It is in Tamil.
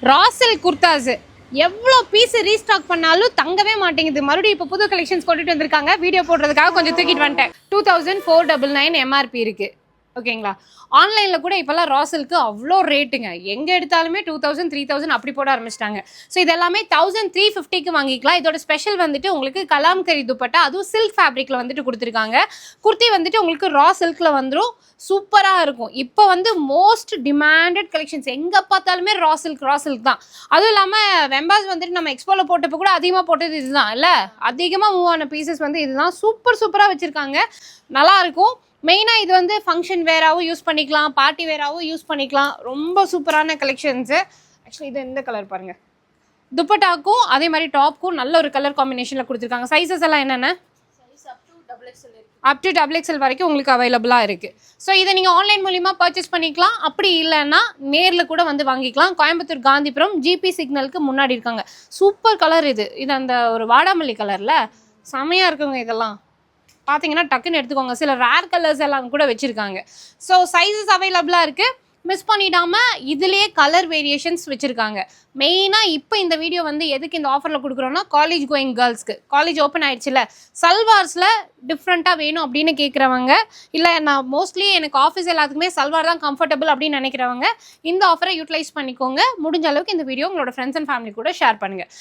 ரா சில்க் குர்தாஸ் எவ்வளோ பீஸ் ரீஸ்டாக் பண்ணாலும் தங்கவே மாட்டேங்குது. மறுபடியும் இப்போ புது கலெக்ஷன்ஸ் கொண்டுட்டு வந்திருக்காங்க. வீடியோ போடுறதுக்காக கொஞ்சம் தூக்கிட்டு வந்துட்டேன். 2499 MRP இருக்கு. ஓகேங்களா? ஆன்லைனில் கூட இப்போல்லாம் ரா சில்க்கு அவ்வளோ ரேட்டுங்க. எங்கே எடுத்தாலுமே 2000 3000 அப்படி போட ஆரம்பிச்சிட்டாங்க. ஸோ இதெல்லாமே 1350க்கு வாங்கிக்கலாம். இதோட ஸ்பெஷல் வந்துட்டு உங்களுக்கு கலாம்கரி துப்பட்டா, அதுவும் சில்க் ஃபேப்ரிக்கில் வந்துட்டு கொடுத்துருக்காங்க. குர்த்தி வந்துட்டு உங்களுக்கு ரா சில்கில் வந்துடும். சூப்பராக இருக்கும். இப்போ வந்து மோஸ்ட் டிமாண்டட் கலெக்ஷன்ஸ் எங்கே பார்த்தாலுமே ரா சில்க் தான். அதுவும் இல்லாமல் வெம்பாஸ் வந்துட்டு நம்ம எக்ஸ்போவில் போட்டப்போ கூட அதிகமாக போட்டது இதுதான் இல்லை, அதிகமாக மூவ் ஆன பீசஸ் வந்து இதுதான். சூப்பராக வச்சுருக்காங்க. நல்லாயிருக்கும். மெயினாக இது வந்து ஃபங்க்ஷன் வேராகவும் யூஸ் பண்ணிக்கலாம், பார்ட்டி வேராகவும் யூஸ் பண்ணிக்கலாம். ரொம்ப சூப்பரான கலெக்ஷன்ஸு. ஆக்சுவலி இது இந்த கலர் பாருங்கள். துப்பட்டாக்கும் அதே மாதிரி டாப்க்கும் நல்ல ஒரு கலர் காம்பினேஷனில் கொடுத்துருக்காங்க. சைஸஸ் எல்லாம் என்னென்ன? அப் டு XXL வரைக்கும் உங்களுக்கு அவைலபிளாக இருக்குது. ஸோ இதை நீங்கள் ஆன்லைன் மூலிமா பர்ச்சேஸ் பண்ணிக்கலாம். அப்படி இல்லைன்னா நேரில் கூட வந்து வாங்கிக்கலாம். கோயம்புத்தூர் காந்திபுரம் ஜிபி சிக்னலுக்கு முன்னாடி இருக்காங்க. சூப்பர் கலர் இது. இது அந்த ஒரு வாடாமல்லி கலரில் செமையாக இருக்குங்க. இதெல்லாம் பார்த்தீங்கன்னா டக்குன்னு எடுத்துக்கோங்க. சில ரேர் கலர்ஸ் எல்லாம் கூட வச்சுருக்காங்க. ஸோ சைஸஸ் அவைலபிளாக இருக்குது. மிஸ் பண்ணிடாமல் இதுலேயே கலர் வேரியேஷன்ஸ் வச்சுருக்காங்க. மெயினாக இப்போ இந்த வீடியோ வந்து எதுக்கு இந்த ஆஃபரில் கொடுக்குறோன்னா, காலேஜ் கோயிங் கேர்ள்ஸ்க்கு காலேஜ் ஓப்பன் ஆயிடுச்சுல, சல்வார்ஸில் டிஃப்ரெண்ட்டாக வேணும் அப்படின்னு கேட்குறவங்க, இல்லை நான் மோஸ்ட்லி எனக்கு ஆஃபீஸ் எல்லாத்துக்குமே சல்வார் தான் கம்ஃபர்டபுள் அப்படின்னு நினைக்கிறவங்க இந்த ஆஃபரை யூட்டிலைஸ் பண்ணிக்கோங்க. முடிஞ்ச அளவுக்கு இந்த வீடியோ உங்களோட ஃப்ரெண்ட்ஸ் அண்ட் ஃபேமிலி கூட ஷேர் பண்ணுங்கள்.